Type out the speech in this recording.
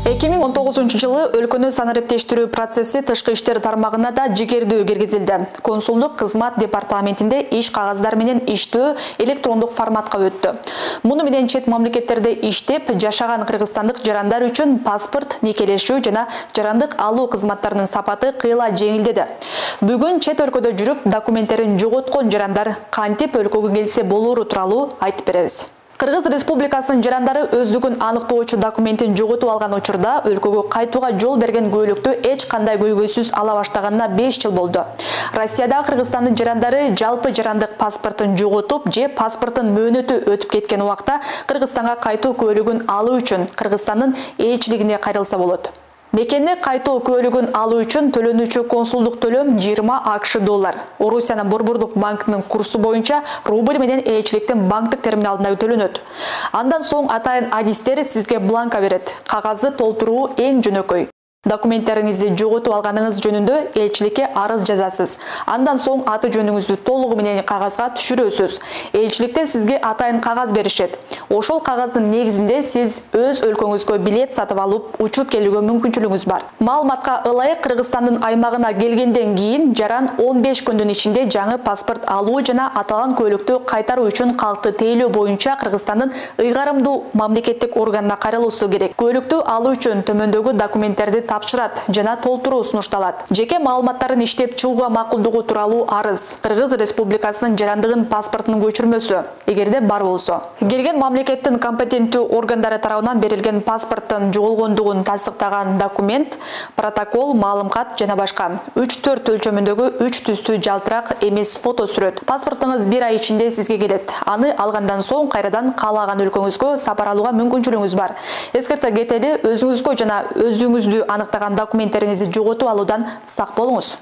2019 жылы өлкөнү санариптештирүү процесси тышкы иштер тармагына да жигердүү киргизилди. Консулдук кызмат департаментинде иш кагаздар менен иштөө электрондук форматка өттү. Муну менен чет мамлекеттерде иштеп жашаган кыргызстандык жарандар үчүн паспорт, никелешүү жана жарандык алуу кызматтарынын сапаты кыйла жеңилдеди. Бүгүн чет өлкөдө жүрүп документтерин жоготкон жарандар кантип өлкөгө келсе болору тууралуу айтып беребиз. Кыргыз Республикасынын жарандары өздүгүн аныктоочу документин жоготуп алган учурда өлкөгө кайтууга жол берген көйлөктү эч кандай көйгөйсүз ала баштаганына 5 жыл болду. Россияда Кыргызстандын жарандары жалпы жарандык паспортун жоготуп же паспорттун мөөнөтү өтүп кеткен убакта Кыргызстанга кайтуу көйлөгүн алуу үчүн Кыргызстандын элчилигине кайрылса болот. Мекенне кайтуу көйлөгүн алуу үчүн төлөнүүчү консулдук төлөм 20 АКШ доллар. Орусиянын Борбордук банкынын курсу боюнча рубль менен элчиликтин банктык терминалында төлөнөт. Андан соң атайын адистер сизге бланка берет. Кагазды толтуруу эң жөнөкөй. Документтериңизди жоготуп алганыңыз жөнүндө элчиликке арыз жазасыз. Андан соң аты жөнүңүздү толугу менен кагазга түшүрөсүз. Элчиликте сизге атайын кагаз беришет. Ошол кагаздын негизинде сиз өз өлкөңүзгө билет сатып алып, учуп келүүгө мүмкүнчүлүгүңүз бар. Маалыматка ылайык Кыргызстандын аймагына келгенден кийин жаран 15 күндүн ичинде жаңы паспорт алуу жана аталган көйлөктү кайтаруу үчүн калкты тейлөө боюнча Кыргызстандын ыйгарымдуу мамлекеттик органына кайрылуусу керек. Көйлөктү алуу үчүн төмөндөгү документтерди тапшырат жана толтуруу сунушталат. Жеке маалыматтарын иштеп чыгууга макулдугу тууралуу арыз, Кыргыз Республикасынын жарандыгын паспортунун көчүрмөсү, эгерде бар болсо. Келген мамлекеттин компетенттүү органдары тарабынан берилген паспорттун жоголгондугун тастыктаган документ, протокол, маалым кат жана башка. 3-4 өлчөмүндөгү 3 түстүү жалтырак эмес фото сүрөт. Паспортуңуз 1 ай ичинде сизге келет. Аны алгандан соң кайрадан каалаган өлкөңүзгө сапар алууга мүмкүнчүлүгүңүз бар. Эскерте кетели, өзүңүзгө жана өздүгүңүздү аныктаган документтериңизди жоготуп алуудан сак болуңуз.